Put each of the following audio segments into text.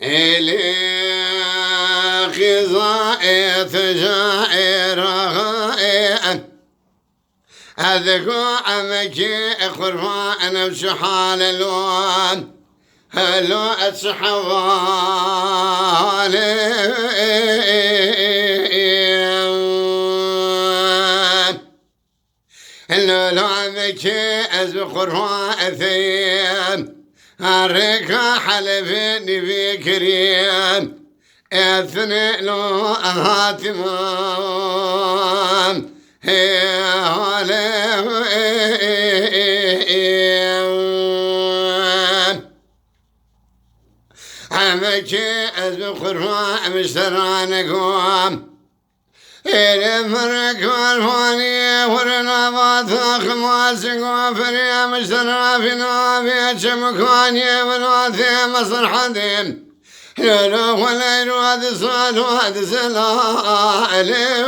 إلي خزائت جائرها أذكو عمكي خرفان بشحال الوان هلو أصحوالي لو عمكي أزخرفان ثيان الركا حلفني بكريم اثني لو هاتمان عمكي أزخرفان مشترانكم إلي فرق والفانية ورنبات خماسك وفريا مشترى في نوافي شمكانية ونواثي مصر حديم لولو وليل واد صاد واد سلالي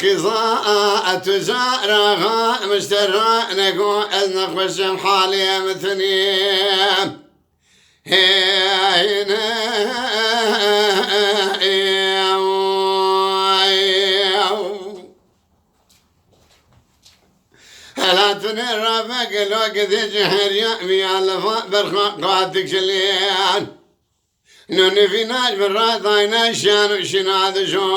خزاء تزارها مشترى نقو أزنق بشم حالي مثني هلا تنرفق لو قد جهر يأمي على برخاء قادك شليان نوني في ناج بالراضينا شان وشناد جارنا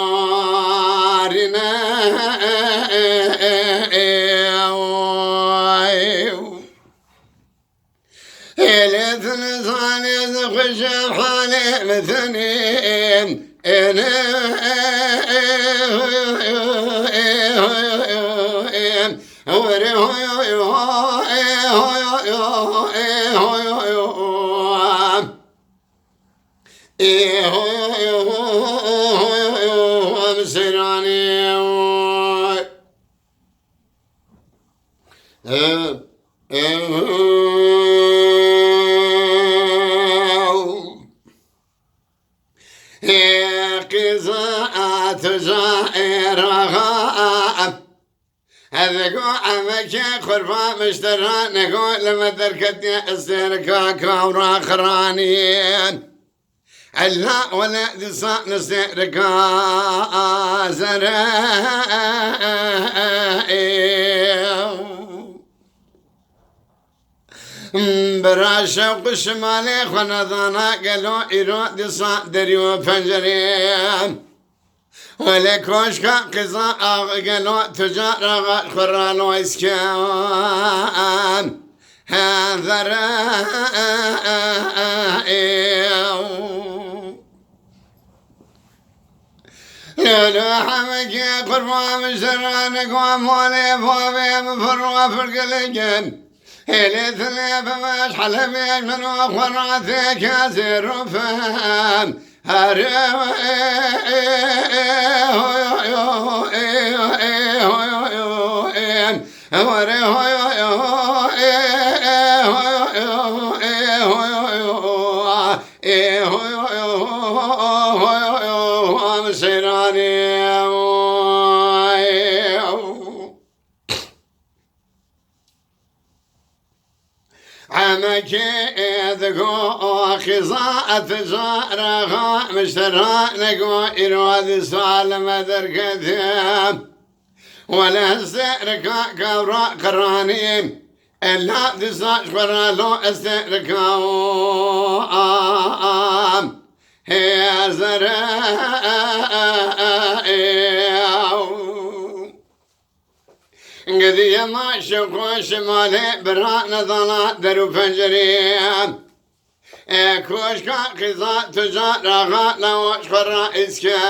إلي ثاني زخش بحالي مثنين قزاءات زائرها أذكو عمك خرفا مشترى نقول لما تركتني استركاك وراخرانيين ألا ولا دصا نستركا زرائي براشا وقشمالي خنظانا قالوا إيرو دصا دريو فنجرين ولا كوشكا قزا قالوا تجارة خران وإسكان هذا رأي لولو حمكي قربا مشترانك واموالي فوبي مفروا فرق اللجن إلي ثليف ماش حلبيش من وخراتي كاسر وفهم عمك ذكو خزاء تجارها مشترى نقو إرواد سالم دركتهم ولا سركا كورا قرانيم إلا دساش فرالو استركاو هي زرائي قدي ما شوقو شمالي برانا ظلات درو فنجريم كوشكا قضاء تجارها لوش فرائس كاذرائي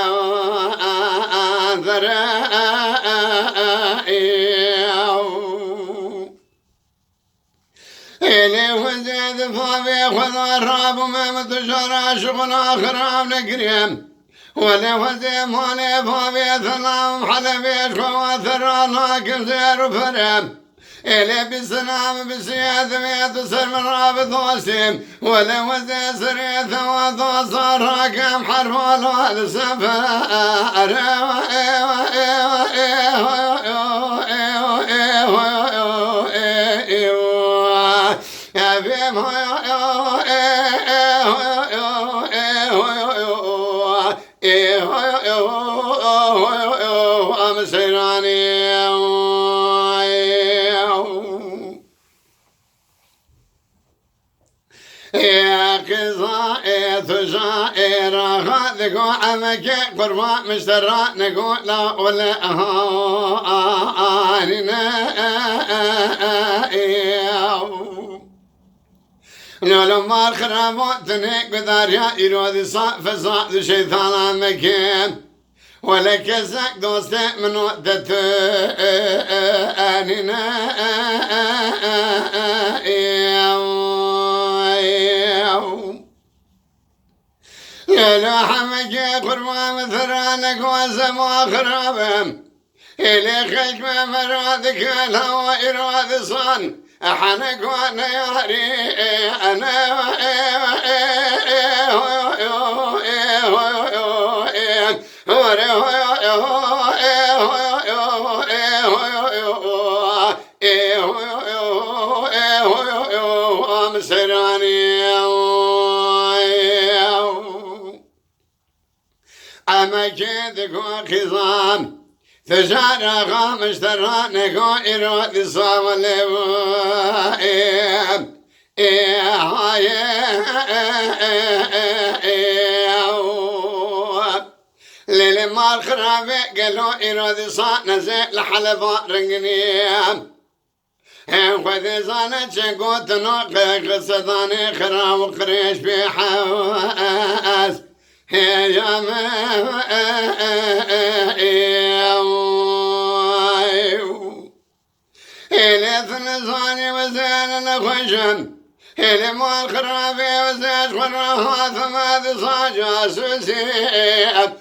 إلي وزيد فاضي خذ الراب وما متجرى شغل آخر نقريم ولو زيم ولي فوبي ثنام حلبيش وثرى لكن زير فرم إلي بسلام بسياد ميت سر من رابط وسيم ولو زي سريث وثوصر كم حرف والوال سفر يا بيم يا قصائد شائر هذا عمك قربا مشترى نقول لا ولا لما الخرابات تنك بداريا يرودي فصاد شيطان مكين ولك زك دوست من وقت أننا لا حمك قربا مثرانك وزم وخرابم إلي خلق مرادك الهوى إراد صان أحنك وانا ياري أنا أما كذك وخصام تجارة غامش ترانك وإراد الصام الليوم للمار خرابي قالوا إراد صام نزل لحلفة رنقنيم خذ صانت شقوت نوقك قصداني خراب وقريش بحواس يا إلي ثنصاني وزين الخشم إلي مال خرابي وزيش خراها ثماذ صاجا سوسيب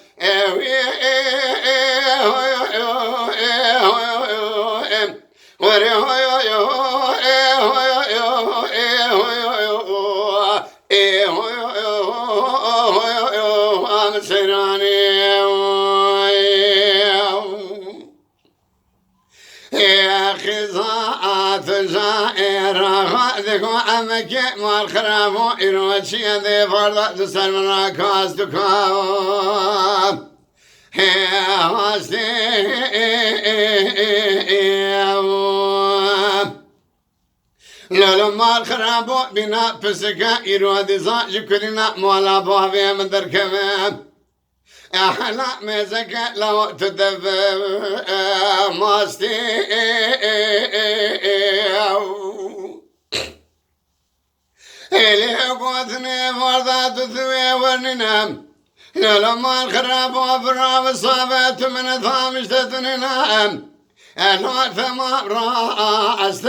يا خزاءات زائرة خاذك وعمك مال خراب يروشي ذي فرض تسر من راكاس تكاب يا واسي لولو مال خرابو بنا بسكا يرودي زاج كلنا مولا بوهي من دركمه أحلى مزك لو تدفع ماستي إلي قوتني فرضات ثوي ورننام لما الخراب وفرام صابت من ثامش تتننام أنوات ثما رأس